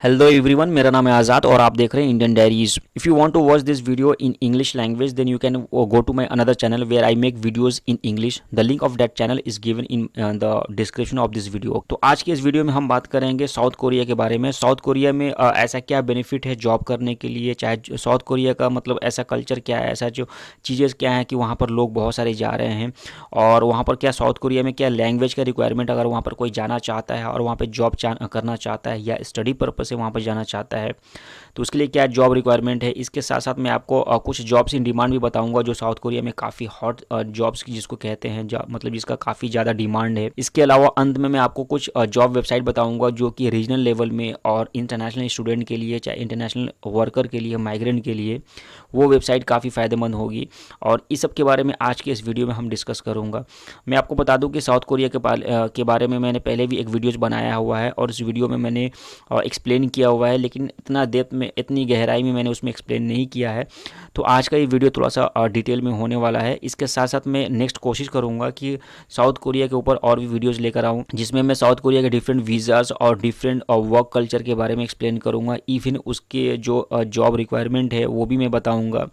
Hello everyone, मेरा नाम है आज़ाद और आप देख रहे हैं Indian diaries. If you want to watch this video in English language then you can go to my another channel where I make videos in English. The link of that channel is given in the description of this video. तो आज के इस video में हम बात करेंगे south Korea के बारे में। साउथ कोरिया में ऐसा क्या बेनिफिट है जॉब करने के लिए, चाहे साउथ कोरिया का मतलब ऐसा कल्चर क्या है, ऐसा जो चीज़ें क्या है कि वहाँ पर लोग बहुत सारे जा रहे हैं, और वहाँ पर क्या साउथ कोरिया में क्या लैंग्वेज का रिक्वायरमेंट, अगर वहाँ पर कोई जाना चाहता है और वहाँ पर जॉब करना चाहता है या स्टडी पर्पज से वहाँ पर जाना चाहता है तो उसके लिए क्या जॉब रिक्वायरमेंट है। इसके साथ साथ मैं आपको कुछ जॉब्स इन डिमांड भी बताऊंगा जो साउथ कोरिया में काफ़ी हॉट जॉब्स जिसको कहते हैं, मतलब जिसका काफ़ी ज़्यादा डिमांड है। इसके अलावा अंत में मैं आपको कुछ जॉब वेबसाइट बताऊंगा जो कि रीजनल लेवल में और इंटरनेशनल स्टूडेंट के लिए, चाहे इंटरनेशनल वर्कर के लिए, माइग्रेंट के लिए वो वेबसाइट काफ़ी फ़ायदेमंद होगी। और इस सब के बारे में आज के इस वीडियो में हम डिस्कस करूँगा। मैं आपको बता दूं कि साउथ कोरिया के बारे में मैंने पहले भी एक वीडियोज़ बनाया हुआ है और इस वीडियो में मैंने एक्सप्लेन किया हुआ है, लेकिन इतना डेप्थ में, इतनी गहराई में मैंने उसमें एक्सप्लेन नहीं किया है। तो आज का ये वीडियो थोड़ा सा डिटेल में होने वाला है। इसके साथ साथ मैं नेक्स्ट कोशिश करूँगा कि साउथ कोरिया के ऊपर और भी वीडियोज़ लेकर आऊँ जिसमें मैं साउथ कोरिया के डिफरेंट वीज़ाज़ और डिफरेंट वर्क कल्चर के बारे में एक्सप्लेन करूँगा। इवन उसके जो जॉब रिक्वायरमेंट है वो भी मैं बताऊँगा।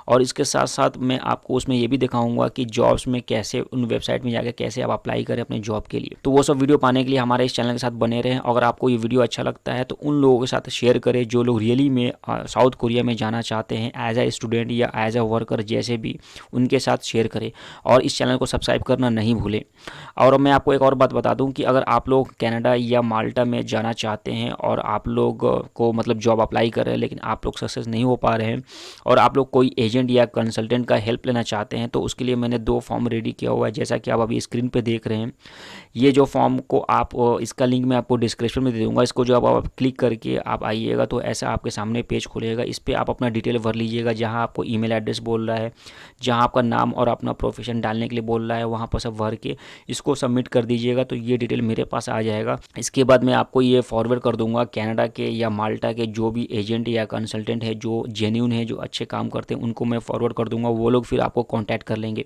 और इसके साथ साथ मैं आपको उसमें ये भी दिखाऊंगा कि जॉब्स में कैसे, उन वेबसाइट में जाकर कैसे आप अप्लाई करें अपने जॉब के लिए। तो वो सब वीडियो पाने के लिए हमारे इस चैनल के साथ बने रहें। अगर आपको ये वीडियो अच्छा लगता है तो उन लोगों के साथ शेयर करें जो लोग रियली में साउथ कोरिया में जाना चाहते हैं एज ए स्टूडेंट या एज ए वर्कर, जैसे भी, उनके साथ शेयर करें। और इस चैनल को सब्सक्राइब करना नहीं भूलें। और मैं आपको एक और बात बता दूं कि अगर आप लोग कनाडा या माल्टा में जाना चाहते हैं और आप लोग को मतलब जॉब अप्लाई कर रहे हैं लेकिन आप लोग सक्सेस नहीं हो पा रहे हैं और आप लोग कोई एजेंट या कंसल्टेंट का हेल्प लेना चाहते हैं, तो उसके लिए मैंने 2 फॉर्म रेडी किया हुआ है जैसा कि आप अभी स्क्रीन पे देख रहे हैं। ये जो फॉर्म को आप, इसका लिंक मैं आपको डिस्क्रिप्शन में दे दूँगा। इसको जो आप क्लिक करके आप आइएगा तो ऐसा आपके सामने पेज खुलेगा। इस पर आप अपना डिटेल भर लीजिएगा, जहाँ आपको ईमेल एड्रेस बोल रहा है, जहाँ आपका नाम और अपना प्रोफेशन डालने के लिए बोल रहा है, वहाँ पर सब भर के इसको सबमिट कर दीजिएगा तो ये डिटेल मेरे पास आ जाएगा। इसके बाद मैं आपको ये फॉरवर्ड कर दूंगा कनाडा के या माल्टा के जो भी एजेंट या कंसल्टेंट है जो जेन्यून है, जो अच्छे काम करते हैं, उनको मैं फॉरवर्ड कर दूंगा। वो लोग फिर आपको कांटेक्ट कर लेंगे।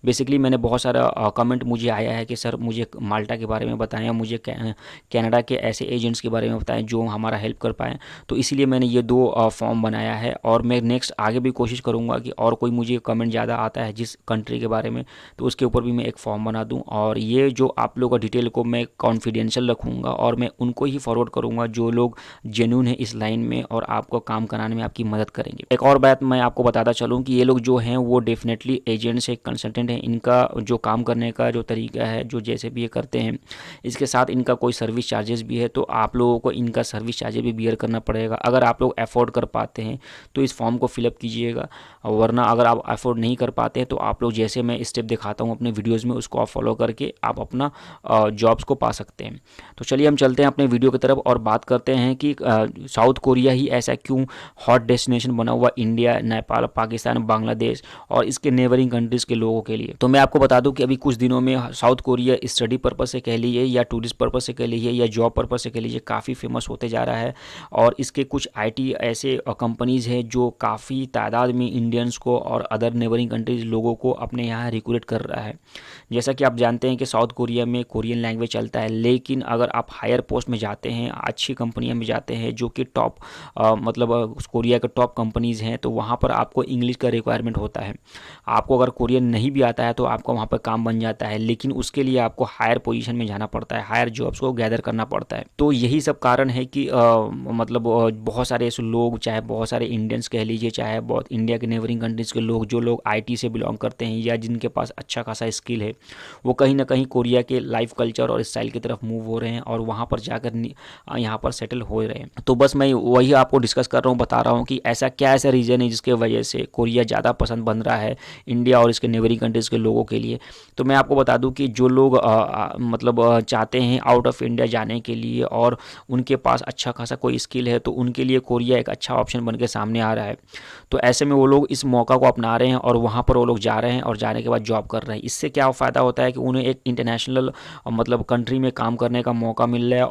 बेसिकली मैंने बहुत सारा कमेंट मुझे आया है कि सर मुझे माल्टा के बारे में बताएं, मुझे कनाडा के ऐसे एजेंट्स के बारे में बताएं जो हमारा हेल्प कर पाएँ। तो इसीलिए मैंने ये 2 फॉर्म बनाया है और मैं नेक्स्ट आगे भी कोशिश करूँगा कि और कोई मुझे कमेंट ज़्यादा आता है जिस कंट्री के बारे में तो उसके ऊपर भी मैं एक फॉर्म बना दूँ। और ये जो आप लोग का डिटेल को मैं कॉन्फिडेंशियल रखूँगा और मैं उनको ही फॉरवर्ड करूँगा जो लोग जेन्यून है इस लाइन में और आपको काम कराने में आपकी मदद करेंगे। एक और बात मैं आपको बताता चलूँ कि ये लोग जो हैं वो डेफिनेटली एजेंट्स है, कंसल्टेंट हैं। इनका जो काम करने का जो तरीका है, जो जैसे भी ये करते हैं, इसके साथ इनका कोई सर्विस चार्जेस भी है, तो आप लोगों को इनका सर्विस चार्जेस भी बियर करना पड़ेगा। अगर आप लोग अफोर्ड कर पाते हैं तो इस फॉर्म को फिलअप कीजिएगा, वरना अगर आप अफोर्ड नहीं कर पाते हैं तो आप लोग जैसे मैं स्टेप दिखाता हूँ अपने वीडियोज़ में उसको आप फॉलो करके आप अपना जॉब्स को पा सकते हैं। तो चलिए हम चलते हैं अपने वीडियो की तरफ और बात करते हैं कि साउथ कोरिया ही ऐसा क्यों हॉट डेस्टिनेशन बना हुआ इंडिया, नेपाल, पाकिस्तान, बांग्लादेश और इसके नेबरिंग कंट्रीज़ के लोगों के लिए। तो मैं आपको बता दूं कि अभी कुछ दिनों में साउथ कोरिया स्टडी पर्पज़ से कह लीजिए या टूरिस्ट पर्पज़ से कह लीजिए या जॉब पर्पज़ से कह लीजिए काफ़ी फेमस होते जा रहा है। और इसके कुछ IT ऐसे कंपनीज़ हैं जो काफ़ी तादाद में इंडियंस को और अदर नेबरिंग कंट्रीज़ लोगों को अपने यहाँ रिक्रूट कर रहा है। जैसा कि आप जानते हैं कि साउथ कोरिया में कोरियन लैंग्वेज चलता है, लेकिन अगर आप हायर पोस्ट में जाते हैं, अच्छी कंपनियों में जाते हैं जो कि टॉप मतलब कोरिया के टॉप कंपनीज़ हैं, तो वहाँ पर आपको इंग्लिश का रिक्वायरमेंट होता है। आपको अगर कोरियन नहीं भी आता है तो आपका वहाँ पर काम बन जाता है, लेकिन उसके लिए आपको हायर पोजीशन में जाना पड़ता है, हायर जॉब्स को गैदर करना पड़ता है। तो यही सब कारण है कि मतलब बहुत सारे ऐसे लोग, चाहे बहुत सारे इंडियंस कह लीजिए, चाहे बहुत इंडिया के नेबरिंग कंट्रीज़ के लोग, जो लोग IT से बिलोंग करते हैं या जिनके पास अच्छा खासा स्किल है, वो कहीं ना कहीं कोरिया के लाइफ कल्चर और स्टाइल की तरफ मूव हो रहे हैं और वहाँ पर जाकर यहाँ पर सेटल हो रहे हैं। तो बस मैं वही आपको डिस्कस कर रहा हूँ, बता रहा हूँ कि ऐसा क्या ऐसा रीज़न है जिसके वजह से कोरिया ज़्यादा पसंद बन रहा है इंडिया और इसके नेबरिंग कंट्रीज़ के लोगों के लिए। तो मैं आपको बता दूं कि जो लोग मतलब चाहते हैं आउट ऑफ इंडिया जाने के लिए और उनके पास अच्छा खासा कोई स्किल है, तो उनके लिए कोरिया एक अच्छा ऑप्शन बन के सामने आ रहा है। तो ऐसे में वो लोग इस मौका को अपना रहे हैं और वहाँ पर वो लोग जा रहे हैं और जाने के बाद जॉब कर रहे हैं। इससे क्या फ़ायदा होता है कि उन्हें एक इंटरनेशनल मतलब कंट्री में काम करने का मौका मिल रहा है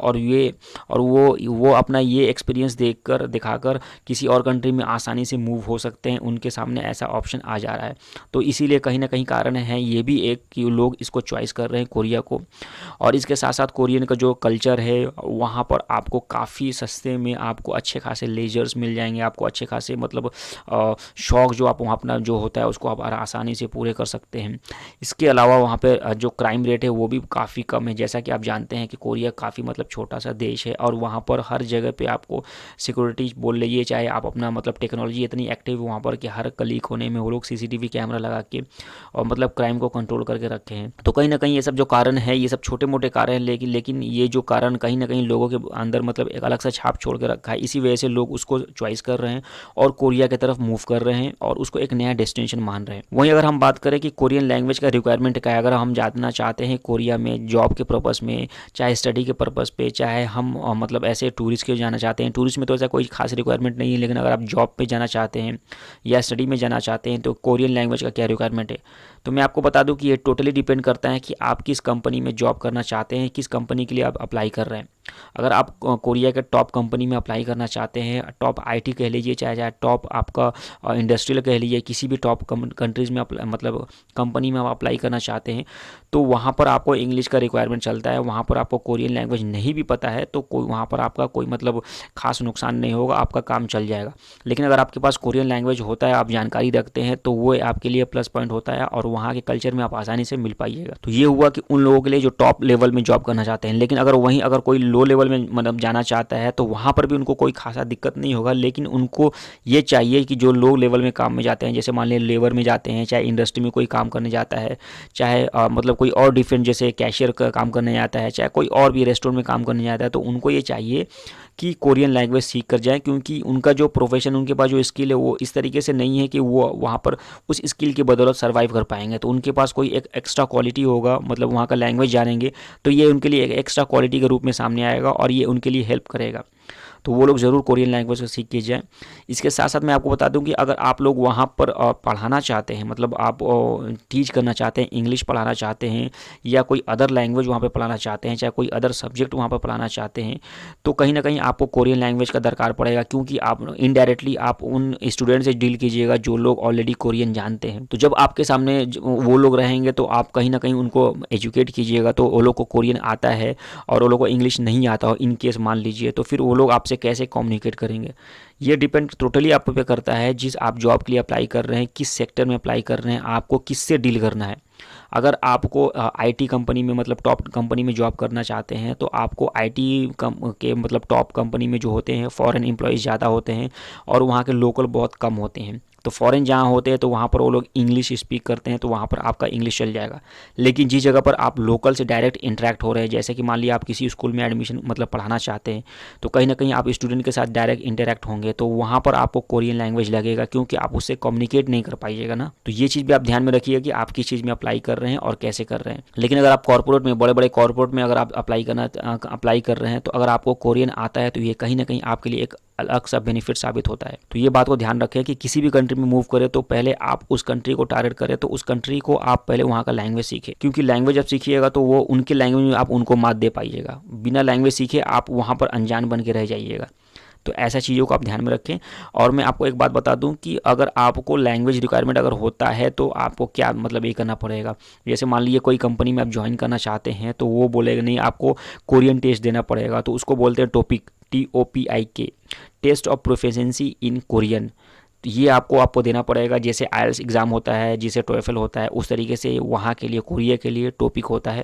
और वो अपना ये एक्सपीरियंस दिखाकर किसी और कंट्री में आसानी से मूव हो सकते हैं। उनके सामने ऐसा ऑप्शन आ जा रहा है। तो इसीलिए कहीं ना कहीं कारण है ये भी एक कि लोग इसको चॉइस कर रहे हैं कोरिया को। और इसके साथ साथ कोरियन का जो कल्चर है वहाँ पर आपको काफ़ी सस्ते में आपको अच्छे खासे लेजर्स मिल जाएंगे, आपको अच्छे खासे मतलब शौक जो आप वहाँ अपना जो होता है उसको आप आसानी से पूरे कर सकते हैं। इसके अलावा वहाँ पे जो क्राइम रेट है वो भी काफ़ी कम है। जैसा कि आप जानते हैं कि कोरिया काफ़ी मतलब छोटा सा देश है और वहाँ पर हर जगह पे आपको सिक्योरिटी बोल लीजिए, चाहे आप अपना मतलब टेक्नोलॉजी इतनी एक्टिव वहाँ पर कि हर गली कोने में वो लोग सीसीटीवी कैमरा लगा के और मतलब क्राइम को कंट्रोल करके रखे हैं। तो कहीं ना कहीं ये सब जो कारण है, ये सब छोटे मोटे कारण हैं, लेकिन ये जो कारण कहीं ना कहीं लोगों के अंदर मतलब एक अलग सा छाप छोड़ के रखा है। इसी वजह से लोग उसको चॉइस कर रहे हैं और कोरिया की तरफ मूव कर रहे हैं और उसको एक नया डेस्टिनेशन मान रहे हैं। वहीं अगर हम बात करें कि कोरियन लैंग्वेज का रिक्वायरमेंट क्या है, अगर हम जानना चाहते हैं कोरिया में जॉब के पर्पज़ में, चाहे स्टडी के पर्पज़ पे, चाहे हम मतलब ऐसे टूरिस्ट के जाना चाहते हैं, टूरिस्ट में तो ऐसा कोई खास रिक्वायरमेंट नहीं है, लेकिन अगर आप जॉब पे जाना चाहते हैं या स्टडी में जाना चाहते हैं तो कोरियन लैंग्वेज का क्या रिक्वायरमेंट है। तो मैं आपको बता दूं कि ये टोटली डिपेंड करता है कि आप किस कंपनी में जॉब करना चाहते हैं, किस कंपनी के लिए आप अप्लाई कर रहे हैं। अगर आप कोरिया के टॉप कंपनी में अप्लाई करना चाहते हैं, टॉप आईटी कह लीजिए, चाहे टॉप आपका इंडस्ट्रियल कह लीजिए, किसी भी टॉप कंट्रीज़ में मतलब कंपनी में आप अप्लाई करना चाहते हैं, तो वहाँ पर आपको इंग्लिश का रिक्वायरमेंट चलता है। वहाँ पर आपको कोरियन लैंग्वेज नहीं भी पता है तो कोई वहाँ पर आपका कोई मतलब खास नुकसान नहीं होगा, आपका काम चल जाएगा। लेकिन अगर आपके पास कोरियन लैंग्वेज होता है, आप जानकारी रखते हैं, तो वो आपके लिए प्लस पॉइंट होता है और वहाँ के कल्चर में आप आसानी से मिल पाइएगा। तो ये हुआ कि उन लोगों के लिए जो टॉप लेवल में जॉब करना चाहते हैं। लेकिन अगर कोई लो लेवल में मतलब जाना चाहता है तो वहाँ पर भी उनको कोई खासा दिक्कत नहीं होगा, लेकिन उनको ये चाहिए कि जो लो लेवल में काम में जाते हैं, जैसे मान लें लेबर में जाते हैं, चाहे इंडस्ट्री में कोई काम करने जाता है, चाहे मतलब कोई और डिफरेंट जैसे कैशियर का काम करने जाता है, चाहे कोई और भी रेस्टोरेंट में काम करने जाता है, तो उनको ये चाहिए कि कोरियन लैंग्वेज सीख कर जाएं, क्योंकि उनका जो प्रोफेशन, उनके पास जो स्किल है वो इस तरीके से नहीं है कि वो वहाँ पर उस स्किल की बदौलत सर्वाइव कर पाएंगे। तो उनके पास कोई एक एक्स्ट्रा क्वालिटी होगा, मतलब वहाँ का लैंग्वेज जानेंगे तो ये उनके लिए एक एक्स्ट्रा क्वालिटी के रूप में सामने आएगा और ये उनके लिए हेल्प करेगा। तो वो लोग ज़रूर कोरियन लैंग्वेज को सीख के जाएँ। इसके साथ साथ मैं आपको बता दूं कि अगर आप लोग वहाँ पर पढ़ाना चाहते हैं, मतलब आप टीच करना चाहते हैं, इंग्लिश पढ़ाना चाहते हैं या कोई अदर लैंग्वेज वहाँ पे पढ़ाना चाहते हैं, चाहे कोई अदर सब्जेक्ट वहाँ पर पढ़ाना चाहते हैं, तो कहीं ना कहीं आपको कोरियन लैंग्वेज का दरकार पड़ेगा, क्योंकि आप इनडायरेक्टली आप उन स्टूडेंट से डील कीजिएगा जो लोग ऑलरेडी कोरियन जानते हैं। तो जब आपके सामने वो लोग रहेंगे तो आप कहीं ना कहीं उनको एजुकेट कीजिएगा। तो वो लोग को कोरियन आता है और वो लोग को इंग्लिश नहीं आता हो इन केस मान लीजिए, तो फिर वो लोग आपसे कैसे कम्युनिकेट करेंगे। ये डिपेंड टोटली आप पे करता है जिस आप जॉब के लिए अप्लाई कर रहे हैं, किस सेक्टर में अप्लाई कर रहे हैं, आपको किससे डील करना है। अगर आपको आईटी कंपनी में मतलब टॉप कंपनी में जॉब करना चाहते हैं तो आपको आईटी के मतलब टॉप कंपनी में जो होते हैं फॉरेन एम्प्लॉयज़ ज़्यादा होते हैं और वहाँ के लोकल बहुत कम होते हैं। तो फॉरेन जहाँ होते हैं तो वहाँ पर वो लोग इंग्लिश स्पीक करते हैं, तो वहाँ पर आपका इंग्लिश चल जाएगा। लेकिन जिस जगह पर आप लोकल से डायरेक्ट इंटरेक्ट हो रहे हैं, जैसे कि मान लिया आप किसी स्कूल में एडमिशन मतलब पढ़ाना चाहते हैं, तो कहीं ना कहीं आप स्टूडेंट के साथ डायरेक्ट इंटरेक्ट होंगे, तो वहाँ पर आपको कोरियन लैंग्वेज लगेगा, क्योंकि आप उससे कम्युनिकेट नहीं कर पाइएगा ना। तो ये चीज़ भी आप ध्यान में रखिए कि आप किस चीज़ में अप्लाई कर रहे हैं और कैसे कर रहे हैं। लेकिन अगर आप कॉर्पोरेट में, बड़े बड़े कॉर्पोरेट में अगर आप अप्लाई कर रहे हैं, तो अगर आपको कोरियन आता है तो ये कहीं ना कहीं आपके लिए एक अलग सा बेनिफिट साबित होता है। तो ये बात को ध्यान रखें कि किसी भी कंट्री में मूव करें तो पहले आप उस कंट्री को टारगेट करें, तो उस कंट्री को आप पहले वहाँ का लैंग्वेज सीखें, क्योंकि लैंग्वेज जब सीखिएगा तो वो उनके लैंग्वेज में आप उनको मात दे पाइएगा। बिना लैंग्वेज सीखे आप वहाँ पर अनजान बन के रह जाइएगा। तो ऐसा चीज़ों को आप ध्यान में रखें। और मैं आपको एक बात बता दूं कि अगर आपको लैंग्वेज रिक्वायरमेंट अगर होता है तो आपको क्या मतलब ये करना पड़ेगा। जैसे मान लीजिए कोई कंपनी में आप ज्वाइन करना चाहते हैं तो वो बोलेगा नहीं, आपको कोरियन टेस्ट देना पड़ेगा, तो उसको बोलते हैं topic, TOPIK, test of proficiency in Korean. तो ये आपको देना पड़ेगा। जैसे आईएलटीएस एग्ज़ाम होता है, जैसे टोएफल होता है, उस तरीके से वहाँ के लिए कोरिया के लिए टॉपिक होता है।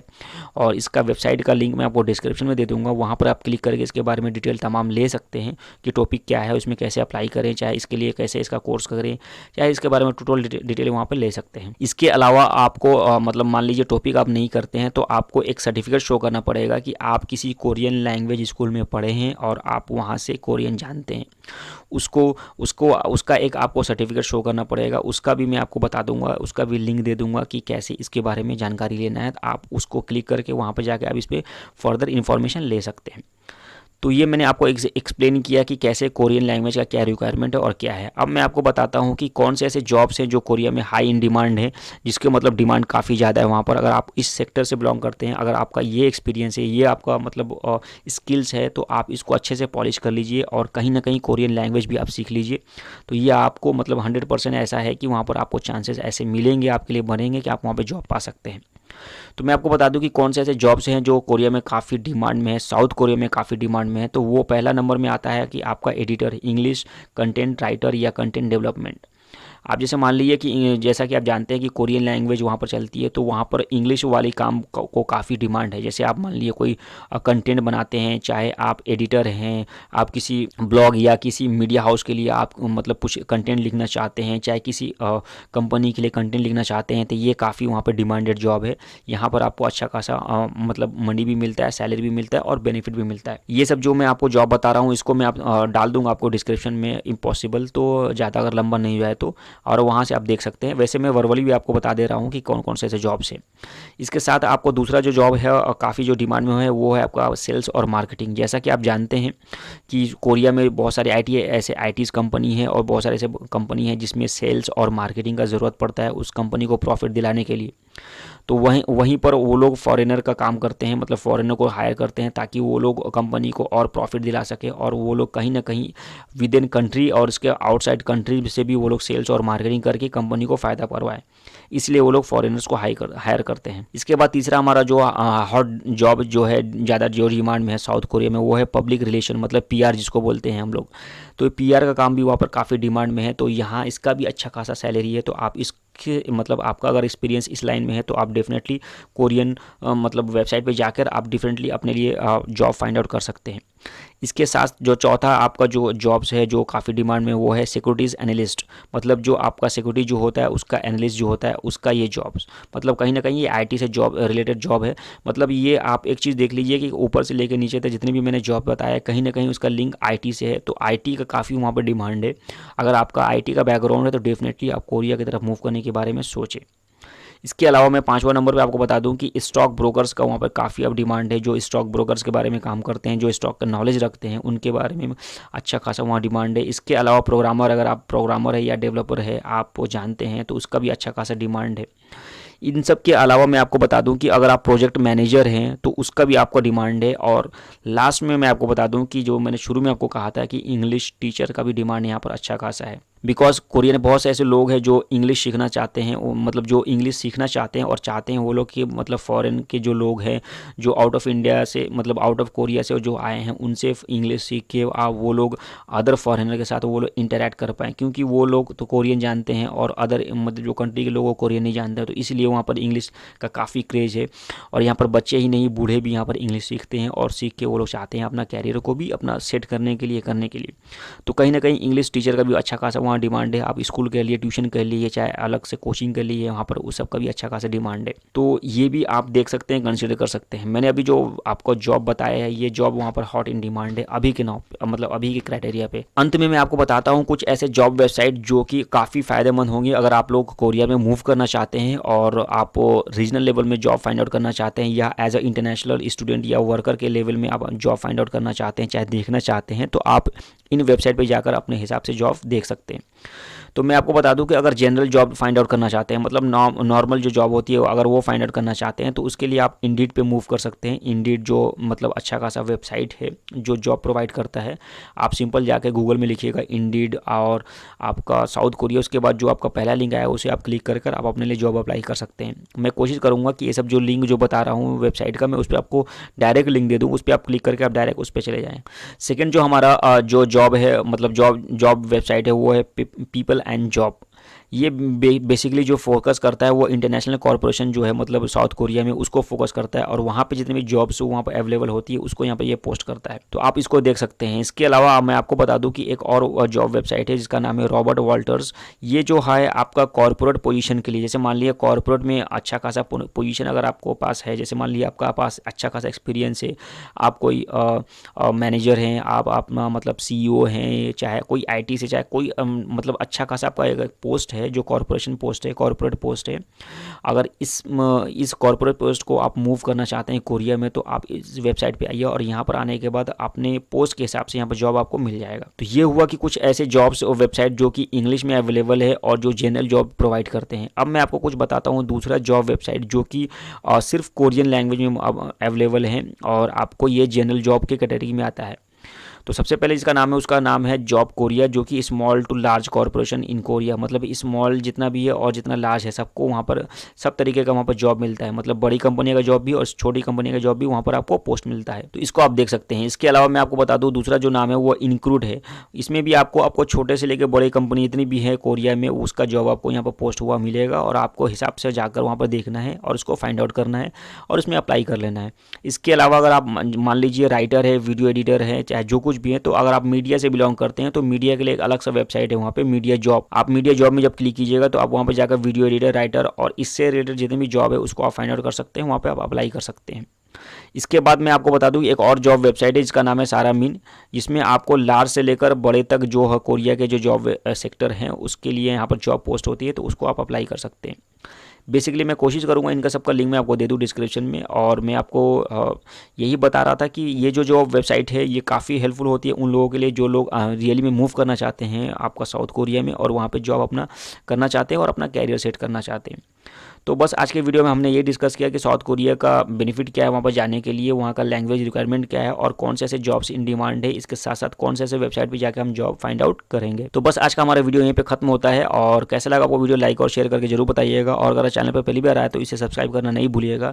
और इसका वेबसाइट का लिंक मैं आपको डिस्क्रिप्शन में दे दूंगा, वहाँ पर आप क्लिक करके इसके बारे में डिटेल तमाम ले सकते हैं कि टॉपिक क्या है, उसमें कैसे अप्लाई करें, चाहे इसके लिए कैसे इसका कोर्स करें, चाहे इसके बारे में टोटल डिटेल वहाँ पर ले सकते हैं। इसके अलावा आपको मतलब मान लीजिए टॉपिक आप नहीं करते हैं तो आपको एक सर्टिफिकेट शो करना पड़ेगा कि आप किसी कोरियन लैंग्वेज स्कूल में पढ़े हैं और आप वहाँ से कोरियन जानते हैं। उसका एक आपको सर्टिफिकेट शो करना पड़ेगा। उसका भी मैं आपको बता दूंगा, उसका भी लिंक दे दूंगा कि कैसे इसके बारे में जानकारी लेना है। आप उसको क्लिक करके वहाँ पर जाके आप इस पर फर्दर इन्फॉर्मेशन ले सकते हैं। तो ये मैंने आपको एक्सप्लेन किया कि कैसे कोरियन लैंग्वेज का क्या रिक्वायरमेंट है और क्या है। अब मैं आपको बताता हूँ कि कौन से ऐसे जॉब्स हैं जो कोरिया में हाई इन डिमांड है, जिसके मतलब डिमांड काफ़ी ज़्यादा है वहाँ पर। अगर आप इस सेक्टर से बिलोंग करते हैं, अगर आपका ये एक्सपीरियंस है, ये आपका मतलब स्किल्स है, तो आप इसको अच्छे से पॉलिश कर लीजिए और कहीं ना कहीं कोरियन लैंग्वेज भी आप सीख लीजिए। तो ये आपको मतलब 100% ऐसा है कि वहाँ पर आपको चांसेस ऐसे मिलेंगे, आपके लिए बनेंगे कि आप वहाँ पर जॉब पा सकते हैं। तो मैं आपको बता दूं कि कौन से ऐसे जॉब्स हैं जो कोरिया में काफ़ी डिमांड में है, साउथ कोरिया में काफ़ी डिमांड में है। तो वो पहला नंबर में आता है कि आपका एडिटर, इंग्लिश कंटेंट राइटर या कंटेंट डेवलपमेंट। आप जैसे मान लीजिए कि जैसा कि आप जानते हैं कि कोरियन लैंग्वेज वहाँ पर चलती है, तो वहाँ पर इंग्लिश वाली काम को काफ़ी डिमांड है। जैसे आप मान लीजिए कोई कंटेंट बनाते हैं, चाहे आप एडिटर हैं, आप किसी ब्लॉग या किसी मीडिया हाउस के लिए आप मतलब कुछ कंटेंट लिखना चाहते हैं, चाहे किसी कंपनी के लिए कंटेंट लिखना चाहते हैं, तो ये काफ़ी वहाँ पर डिमांडेड जॉब है। यहाँ पर आपको अच्छा खासा मतलब मनी भी मिलता है, सैलरी भी मिलता है और बेनिफिट भी मिलता है। ये सब जो मैं आपको जॉब बता रहा हूँ, इसको मैं आप डाल दूँगा आपको डिस्क्रिप्शन में, इम्पॉसिबल तो ज़्यादा अगर लंबा नहीं जाए तो, और वहाँ से आप देख सकते हैं। वैसे मैं वर्बली भी आपको बता दे रहा हूँ कि कौन कौन से ऐसे जॉब्स हैं। इसके साथ आपको दूसरा जो जॉब है काफ़ी जो डिमांड में है, वो है आपका सेल्स और मार्केटिंग। जैसा कि आप जानते हैं कि कोरिया में बहुत सारे आईटी ऐसे आईटीज़ कंपनी है और बहुत सारे ऐसे कंपनी है जिसमें सेल्स और मार्केटिंग का ज़रूरत पड़ता है उस कंपनी को प्रॉफिट दिलाने के लिए। तो वहीं पर वो लोग फॉरेनर का काम करते हैं, मतलब फॉरेनर को हायर करते हैं ताकि वो लोग कंपनी को और प्रॉफिट दिला सके, और वो लोग कहीं ना कहीं विद इन कंट्री और इसके आउटसाइड कंट्री से भी वो लोग सेल्स और मार्केटिंग करके कंपनी को फ़ायदा करवाएं। इसलिए वो लोग फॉरेनर्स को हायर करते हैं। इसके बाद तीसरा हमारा जो हॉट जॉब जो है, ज़्यादा जो डिमांड में है साउथ कोरिया में, वो है पब्लिक रिलेशन, मतलब पीआर जिसको बोलते हैं हम लोग। तो पीआर का काम भी वहाँ पर काफ़ी डिमांड में है। तो यहाँ इसका भी अच्छा खासा सैलरी है। तो आप इस मतलब आपका अगर एक्सपीरियंस इस लाइन में है तो आप डेफिनेटली कोरियन मतलब वेबसाइट पे जाकर आप डिफरेंटली अपने लिए जॉब फाइंड आउट कर सकते हैं। इसके साथ जो चौथा आपका जो जॉब्स है जो काफ़ी डिमांड में, वो है सिक्योरिटीज़ एनालिस्ट, मतलब जो आपका सिक्योरिटी जो होता है उसका एनालिस्ट जो होता है उसका ये जॉब्स, मतलब कहीं ना कहीं ये आईटी से जॉब रिलेटेड जॉब है। मतलब ये आप एक चीज़ देख लीजिए कि ऊपर से लेकर नीचे तक जितने भी मैंने जॉब बताया कहीं ना कहीं उसका लिंक आईटी से है। तो आईटी का काफ़ी वहाँ पर डिमांड है। अगर आपका आईटी का बैकग्राउंड है तो डेफिनेटली आप कोरिया की तरफ मूव करने के बारे में सोचें। इसके अलावा मैं पांचवा नंबर पे आपको बता दूं कि स्टॉक ब्रोकर्स का वहाँ पर काफ़ी अब डिमांड है। जो स्टॉक ब्रोकर्स के बारे में काम करते हैं, जो स्टॉक का नॉलेज रखते हैं, उनके बारे में अच्छा खासा वहाँ डिमांड है। इसके अलावा प्रोग्रामर, अगर आप प्रोग्रामर है या डेवलपर है आप वो जानते हैं तो उसका भी अच्छा खासा डिमांड है। इन सब के अलावा मैं आपको बता दूं कि अगर आप प्रोजेक्ट मैनेजर हैं तो उसका भी आपको डिमांड है। और लास्ट में मैं आपको बता दूं कि जो मैंने शुरू में आपको कहा था कि इंग्लिश टीचर का भी डिमांड यहाँ पर अच्छा खासा है। बिकॉज कोरिया में बहुत से ऐसे लोग हैं जो इंग्लिश सीखना चाहते हैं, मतलब जो इंग्लिश सीखना चाहते हैं और चाहते हैं वो लोग कि मतलब फॉरेन के जो लोग हैं जो आउट ऑफ इंडिया से, मतलब आउट ऑफ कोरिया से जो आए हैं, उनसे इंग्लिश सीख के वो लोग अदर फॉरेनर के साथ वो लोग इंटरेक्ट कर पाएँ, क्योंकि वो लोग तो कोरियन जानते हैं और अदर मतलब जो कंट्री के लोग वो कोरियन नहीं जानते हैं। तो इसलिए वहाँ पर इंग्लिश का काफ़ी क्रेज़ है। और यहाँ पर बच्चे ही नहीं, बूढ़े भी यहाँ पर इंग्लिश सीखते हैं और सीख के वो लोग चाहते हैं अपना कैरियर को भी अपना सेट करने के लिए। तो कहीं ना कहीं इंग्लिश टीचर का भी अच्छा खासा वहाँ डिमांड है। आप स्कूल के लिए, ट्यूशन के लिए, चाहे अलग से कोचिंग के लिए, वहाँ पर उस सब का भी अच्छा खासा डिमांड है। तो ये भी आप देख सकते हैं, कंसिडर कर सकते हैं। मैंने अभी जो आपको जॉब बताया है ये जॉब वहाँ पर हॉट इन डिमांड है अभी के मतलब अभी के क्राइटेरिया पे। अंत में मैं आपको बताता हूँ कुछ ऐसे जॉब वेबसाइट जो कि काफ़ी फायदेमंद होंगी अगर आप लोग कोरिया में मूव करना चाहते हैं और आप रीजनल लेवल में जॉब फाइंड आउट करना चाहते हैं, या एज अ इंटरनेशनल स्टूडेंट या वर्कर के लेवल में आप जॉब फाइंड आउट करना चाहते हैं, चाहे देखना चाहते हैं, तो आप इन वेबसाइट पे जाकर अपने हिसाब से जॉब देख सकते हैं। तो मैं आपको बता दूं कि अगर जनरल जॉब फाइंड आउट करना चाहते हैं, मतलब नॉर्मल जो जॉब होती है अगर वो फाइंड आउट करना चाहते हैं, तो उसके लिए आप इंडीड पे मूव कर सकते हैं। इंडीड जो मतलब अच्छा खासा वेबसाइट है जो जॉब प्रोवाइड करता है। आप सिंपल जाके गूगल में लिखिएगा इंडीड और आपका साउथ कोरिया, उसके बाद जो आपका पहला लिंक आया उसे आप क्लिक कर आप अपने लिए जॉब अप्लाई कर सकते हैं। मैं कोशिश करूँगा कि ये सब जो लिंक जो बता रहा हूँ वेबसाइट का, मैं उस पर आपको डायरेक्ट लिंक दे दूँ, उस पर आप क्लिक करके आप डायरेक्ट उस पर चले जाएँ। सेकेंड जो हमारा जो जॉब है, मतलब जॉब वेबसाइट है, वो है पीपल एंड जॉब। ये बेसिकली जो फोकस करता है वो इंटरनेशनल कॉर्पोरेशन जो है मतलब साउथ कोरिया में उसको फोकस करता है, और वहाँ पे जितनी भी जॉब्स वहाँ पर अवेलेबल होती है उसको यहाँ पे ये पोस्ट करता है। तो आप इसको देख सकते हैं। इसके अलावा मैं आपको बता दूं कि एक और जॉब वेबसाइट है जिसका नाम है रॉबर्ट वॉल्टर्स। ये जो है आपका कॉर्पोरेट पोजीशन के लिए, जैसे मान लिया कॉर्पोरेट में अच्छा खासा पोजीशन अगर आपको पास है, जैसे मान लिया आपका पास अच्छा खासा एक्सपीरियंस है, आप कोई मैनेजर हैं, आप अपना मतलब CEO हैं, चाहे कोई IT से, चाहे कोई मतलब अच्छा खासा आपका एक पोस्ट है जो कॉर्पोरेशन पोस्ट है, कॉर्पोरेट पोस्ट है। अगर इस कॉर्पोरेट पोस्ट को आप मूव करना चाहते हैं कोरिया में, तो आप इस वेबसाइट पे आइए और यहाँ पर आने के बाद अपने पोस्ट के हिसाब से यहाँ पर जॉब आपको मिल जाएगा। तो ये हुआ कि कुछ ऐसे जॉब्स और वेबसाइट जो कि इंग्लिश में अवेलेबल है और जो जनरल जॉब प्रोवाइड करते हैं। अब मैं आपको कुछ बताता हूँ दूसरा जॉब वेबसाइट जो कि सिर्फ कोरियन लैंग्वेज में अवेलेबल है और आपको ये जनरल जॉब के कैटेगरी में आता है। तो सबसे पहले इसका नाम है, उसका नाम है जॉब कोरिया, जो कि small to large corporation in Korea, मतलब स्मॉल जितना भी है और जितना लार्ज है सबको वहाँ पर सब तरीके का वहाँ पर जॉब मिलता है, मतलब बड़ी कंपनी का जॉब भी और छोटी कंपनी का जॉब भी वहाँ पर आपको पोस्ट मिलता है। तो इसको आप देख सकते हैं। इसके अलावा मैं आपको बता दूँ दूसरा जो नाम है वो इंक्लूड है। इसमें भी आपको छोटे से लेकर बड़े कंपनी जितनी भी है कोरिया में उसका जॉब आपको यहाँ पर पोस्ट हुआ मिलेगा और आपको हिसाब से जाकर वहाँ पर देखना है और उसको फाइंड आउट करना है और उसमें अप्लाई कर लेना है। इसके अलावा अगर आप मान लीजिए राइटर है, वीडियो एडिटर है, चाहे जो कुछ भी है, तो अगर आप मीडिया से बिलोंग करते हैं तो मीडिया के लिए एक अलग सा वेबसाइट है वहाँ पे मीडिया जॉब। आप मीडिया जॉब में जब क्लिक कीजिएगा तो आप वहाँ पर जाकर वीडियो एडिटर, राइटर और इससे रिलेटेड जितने भी जॉब है उसको आप फाइंड आउट कर सकते हैं, वहाँ पे आप अप्लाई कर सकते हैं। इसके बाद मैं आपको बता दूं एक और जॉब वेबसाइट है जिसका नाम है सारा मिन, जिसमें आपको लार्ज से लेकर बड़े तक जो है कोरिया के जो जॉब सेक्टर हैं उसके लिए यहाँ पर जॉब पोस्ट होती है, तो उसको आप अप्लाई कर सकते हैं। बेसिकली मैं कोशिश करूंगा इनका सबका लिंक मैं आपको दे दूं डिस्क्रिप्शन में। और मैं आपको यही बता रहा था कि ये जो जॉब वेबसाइट है ये काफ़ी हेल्पफुल होती है उन लोगों के लिए जो लोग रियली में मूव करना चाहते हैं आपका साउथ कोरिया में और वहाँ पे जॉब अपना करना चाहते हैं और अपना कैरियर सेट करना चाहते हैं। तो बस आज के वीडियो में हमने ये डिस्कस किया कि साउथ कोरिया का बेनिफिट क्या है वहाँ पर जाने के लिए, वहाँ का लैंग्वेज रिक्वायरमेंट क्या है और कौन से ऐसे जॉब्स इन डिमांड है, इसके साथ साथ कौन से ऐसे वेबसाइट पे जाकर हम जॉब फाइंड आउट करेंगे। तो बस आज का हमारा वीडियो यहीं पे खत्म होता है और कैसा लगा आपको वीडियो लाइक और शेयर करके जरूर बताइएगा और अगर चैनल पर पहली बार आए तो इसे सब्सक्राइब करना नहीं भूलिएगा।